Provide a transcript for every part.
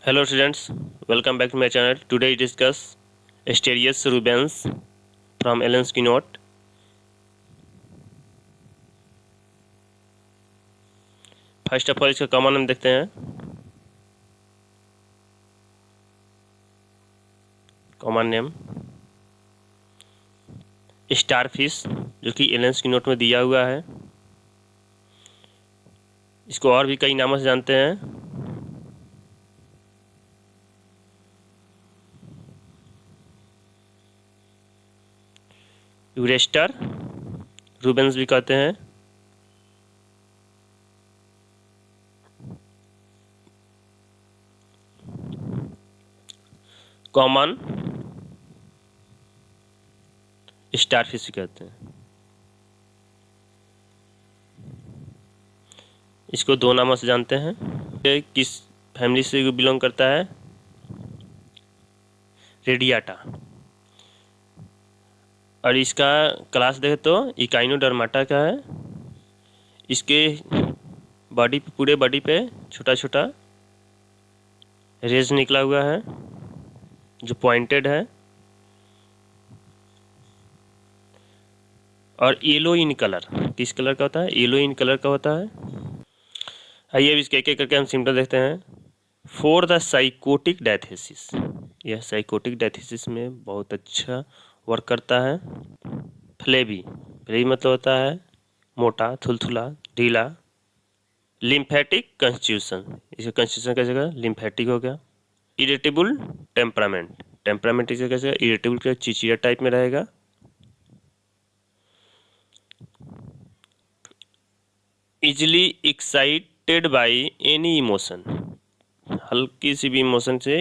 Hello students, welcome back to my channel. Today we discuss Asterius rubens from Allen's keynote. First of all इसका common name देखते हैं। Common name starfish, जो कि एलेंस की note में दिया हुआ है। इसको और भी कई नामों से जानते हैं। यूरेस्टर रूबेंस भी कहते हैं। कॉमन स्टारफिश भी कहते हैं। इसको दो नामों से जानते हैं। ये किस फैमिली से बिलोंग करता है? रेडियाटा। और इसका क्लास देखें तो इकाइनोडर्माटा का है। इसके बॉडी पे, पूरे बॉडी पे छोटा छोटा रेज निकला हुआ है जो पॉइंटेड है और येलो इन कलर। किस कलर का होता है? येलो इन कलर का होता है। आइए अब इसके एक एक करके हम सिम्टम देखते हैं। फॉर द साइकोटिक डायथेसिस, यह साइकोटिक डायथेसिस में बहुत अच्छा वर्क करता है। फ्लेबी, फ्लेबी मतलब होता है मोटा, थुलथुला, ढीला। लिम्फेटिक कंस्टिट्यूशन, इसका कंस्टिट्यूशन कैसे होगा? लिम्फेटिक हो गया। इरिटेबल टेम्परामेंट, टेम्परामेंट इसका कैसे? इरिटेबल का चिचिया टाइप में रहेगा। Easily excited by any emotion, हल्की सी भी इमोशन से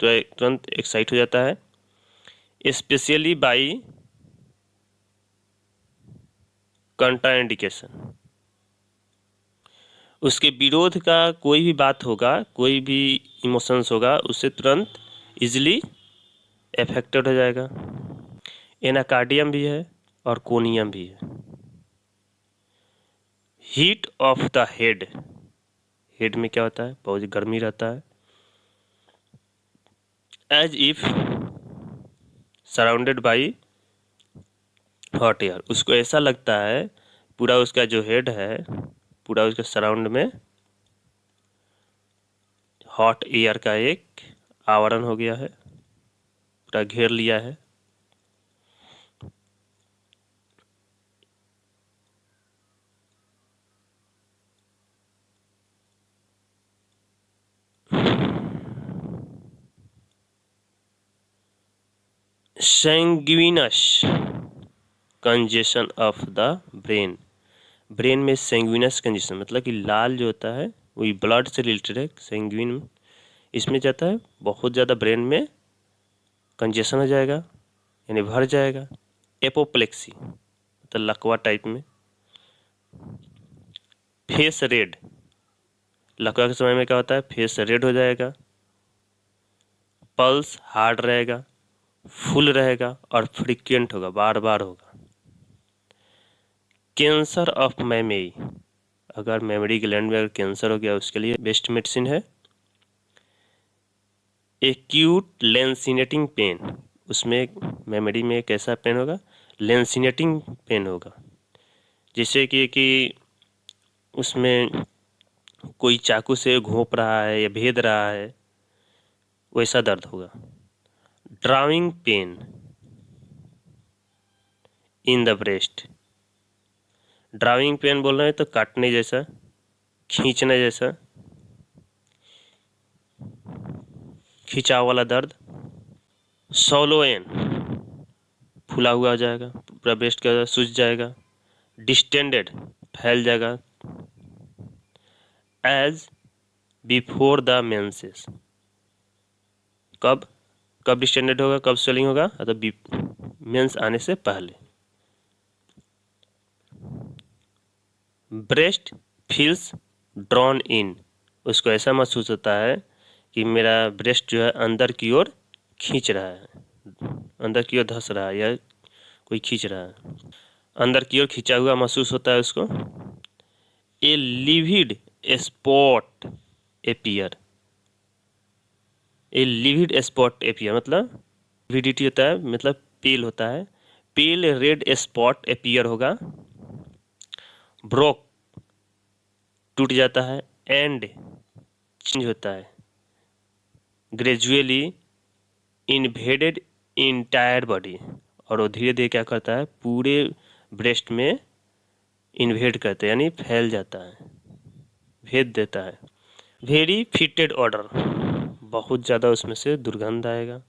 तुरंत एक्साइट हो जाता है। स्पेशली बाई कंट्राइंडिकेशन, उसके विरोध का कोई भी बात होगा, कोई भी इमोशंस होगा, उससे तुरंत इजिली एफेक्टेड हो जाएगा। एनाकार्डियम भी है और कोनियम भी है। Heat of the head, head में क्या होता है? बहुत गर्मी रहता है। As if surrounded by hot air, उसको ऐसा लगता है पूरा उसका जो हेड है, पूरा उसके सराउंड में हॉट एयर का एक आवरण हो गया है, पूरा घेर लिया है। Sanguineous congestion of the brain, brain में सैंग्विनस कंजेशन मतलब कि लाल जो होता है वही ब्लड से रिलेटेड है। सैंग्विन इसमें जाता है, बहुत ज़्यादा ब्रेन में कंजेशन हो जाएगा, यानी भर जाएगा। एपोप्लेक्सी मतलब लकवा टाइप में। फेस रेड, लकवा के समय में क्या होता है? फेस रेड हो जाएगा। पल्स हार्ड रहेगा, फुल रहेगा और फ्रिक्वेंट होगा, बार बार होगा। कैंसर ऑफ मेमोरी, अगर मेमोरी ग्लैंड में अगर कैंसर हो गया उसके लिए बेस्ट मेडिसिन है। एक्यूट लेंसिनेटिंग पेन, उसमें मेमोरी में कैसा पेन होगा? लेंसिनेटिंग पेन होगा, जैसे कि उसमें कोई चाकू से घोंप रहा है या भेद रहा है, वैसा दर्द होगा। Drawing pain in the breast, drawing pain बोल रहे हैं तो काटने जैसा, खींचने जैसा, खिंचाव वाला दर्द। सोलोएन, फूला हुआ हो जाएगा, पूरा ब्रेस्ट का सूज जाएगा। डिस्टेंडेड, फैल जाएगा। एज बिफोर द मेंसेस, कब कब डिस्टेंडेड होगा, कब स्वेलिंग होगा? तो मेंस आने से पहले। ब्रेस्ट फील्स ड्रॉन इन, उसको ऐसा महसूस होता है कि मेरा ब्रेस्ट जो है अंदर की ओर खींच रहा है, अंदर की ओर धंस रहा है या कोई खींच रहा है, अंदर की ओर खींचा हुआ महसूस होता है उसको। ए लिविड स्पॉट एपियर, ए लिविड स्पॉट एपियर, मतलब लिविडिटी होता है मतलब पेल होता है, पेल रेड स्पॉट एपियर होगा, ब्रोक टूट जाता है, एंड चेंज होता है, ग्रेजुअली इन्वेडेड इंटायर बॉडी, और वो धीरे धीरे क्या करता है पूरे ब्रेस्ट में इन्वेड करता है यानी फैल जाता है, भेद देता है। वेरी फिटेड ऑर्डर, बहुत ज़्यादा उसमें से दुर्गंध आएगा।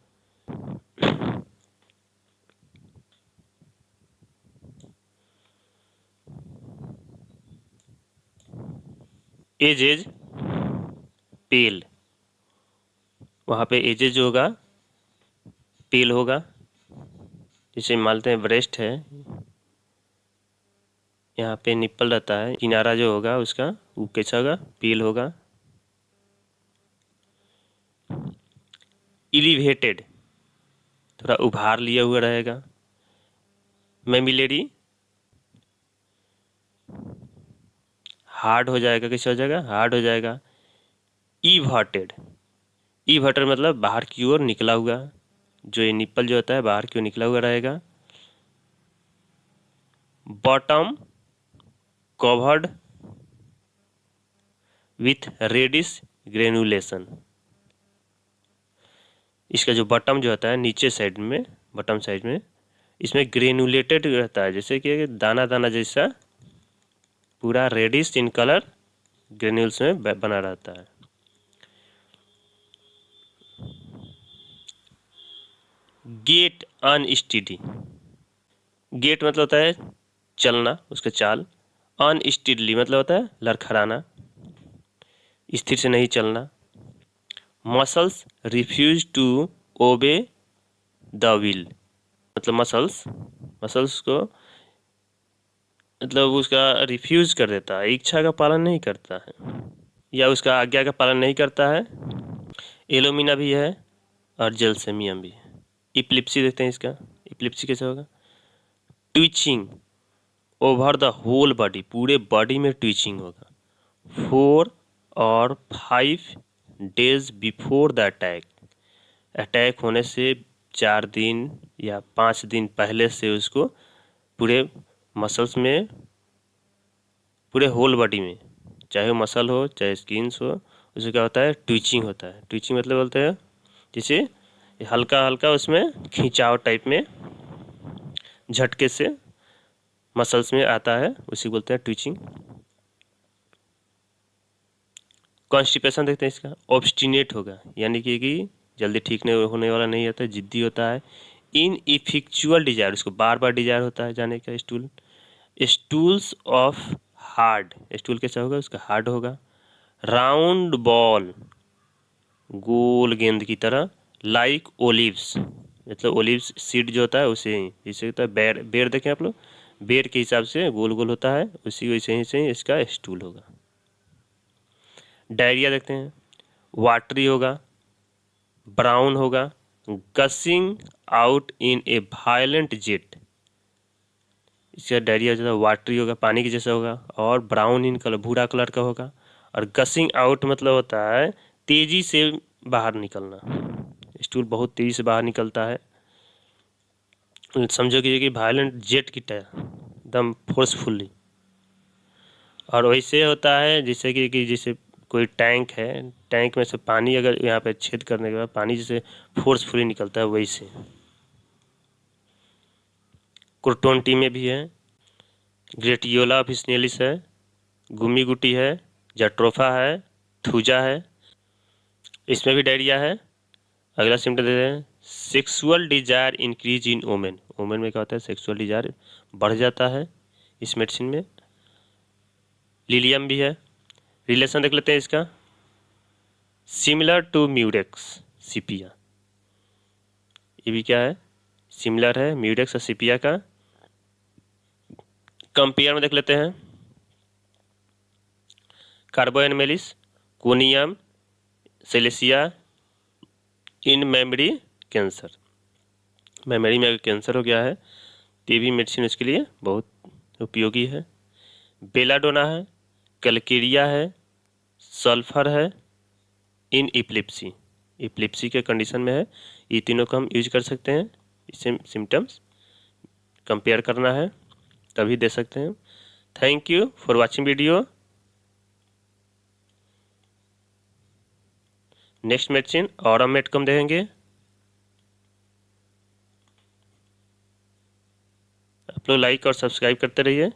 एजेज पेल, वहाँ पे एजेज होगा पेल होगा, जैसे मानते हैं ब्रेस्ट है, यहाँ पे निप्पल रहता है, किनारा जो होगा उसका वो कैसा होगा पेल होगा। इलिवेटेड, थोड़ा उभार लिया हुआ रहेगा। मेमिलेरी हार्ड हो जाएगा, कैसे हो जाएगा हार्ड हो जाएगा। ईवर्टेड, ईवर्टेड मतलब बाहर की ओर निकला हुआ, जो ये निप्पल जो होता है बाहर की ओर निकला हुआ रहेगा। Bottom covered with reddish granulation, इसका जो बॉटम जो होता है नीचे साइड में, बॉटम साइड में इसमें ग्रेनुलेटेड रहता है, जैसे कि दाना दाना जैसा पूरा रेडिश इन कलर ग्रेन्यूल्स में बना रहता है। गेट अनस्टेडी, गेट मतलब होता है चलना, उसका चाल। अनस्टेडली मतलब होता है लड़खड़ाना, स्थिर से नहीं चलना। Muscles refuse to obey the will, मतलब मसल्स को मतलब उसका रिफ्यूज कर देता है, इच्छा का पालन नहीं करता है या उसका आज्ञा का पालन नहीं करता है। एलोमिना भी है और जेलसेमियम भी है। इप्लिप्सी देखते हैं इसका, इप्लिप्सी कैसे होगा twitching over the whole body, पूरे बॉडी में ट्विचिंग होगा। 4 और 5 days before the attack, attack होने से 4 दिन या 5 दिन पहले से उसको पूरे मसल्स में, पूरे होल बॉडी में, चाहे वो मसल हो चाहे स्किन्स हो, उसमें क्या होता है ट्विचिंग होता है। ट्विचिंग मतलब बोलते हैं जैसे हल्का हल्का उसमें खिंचाव टाइप में झटके से मसल्स में आता है, उसी बोलते हैं ट्विचिंग। कॉन्स्टिपेशन देखते हैं इसका, ऑब्स्टिनेट होगा यानी कि जल्दी ठीक नहीं होने वाला नहीं होता है, जिद्दी होता है। इन इफिक्चुअल डिजायर, उसको बार बार डिजायर होता है जाने का। Stool, stools of hard, stool कैसा होगा उसका हार्ड होगा। राउंड बॉल, गोल गेंद की तरह। लाइक ओलिव्स, मतलब ओलिव्स सीड जो होता है उसे ही, जैसे होता है बेर, बेर देखें आप लोग, बेर के हिसाब से गोल गोल होता है, उसी वैसे ही से इसका स्टूल होगा। डायरिया देखते हैं, वाटरी होगा, ब्राउन होगा, gushing out in A violent jet, इसका डायरिया जो है वाटरी होगा पानी के जैसा होगा, और ब्राउन इन कलर भूरा कलर का होगा। और गसिंग आउट मतलब होता है तेजी से बाहर निकलना, स्टूल बहुत तेजी से बाहर निकलता है, समझो कि वायलेंट जेट की तरह एकदम फोर्सफुली। और वैसे होता है जैसे कि जैसे कोई टैंक है, टैंक में से पानी अगर यहाँ पे छेद करने के बाद पानी जैसे फोर्सफुली निकलता है वैसे। कुर्टोनटी में भी है, ग्रेटियोला ऑफिसिनेलिस है, गुमी गुटी है, जट्रोफा है, थूजा है, इसमें भी डायरिया है। अगला सिम्टम देते हैं, sexual desire increase in women, women में क्या होता है सेक्सुअल डिजायर बढ़ जाता है इस मेडिसिन में। लिलियम भी है। रिलेशन देख लेते हैं इसका, सिमिलर टू म्यूरेक्स सिपिया, ये भी क्या है सिमिलर है म्यूरेक्स और सिपिया का। कंपेयर में देख लेते हैं, carbo animalis, conium, silicea in memory cancer, memory में अगर कैंसर हो गया है तो ये भी मेडिसिन उसके लिए बहुत उपयोगी है। बेलाडोना है, कैलकेरिया है, सल्फर है इन इपिलेप्सी, एपिलेप्सी के कंडीशन में है। ये तीनों को हम यूज कर सकते हैं। इससे सिम्टम्स कंपेयर करना है तभी दे सकते हैं। Thank you for watching video. Next medicine ऑरामेटकम देखेंगे। आप लोग लाइक और सब्सक्राइब करते रहिए।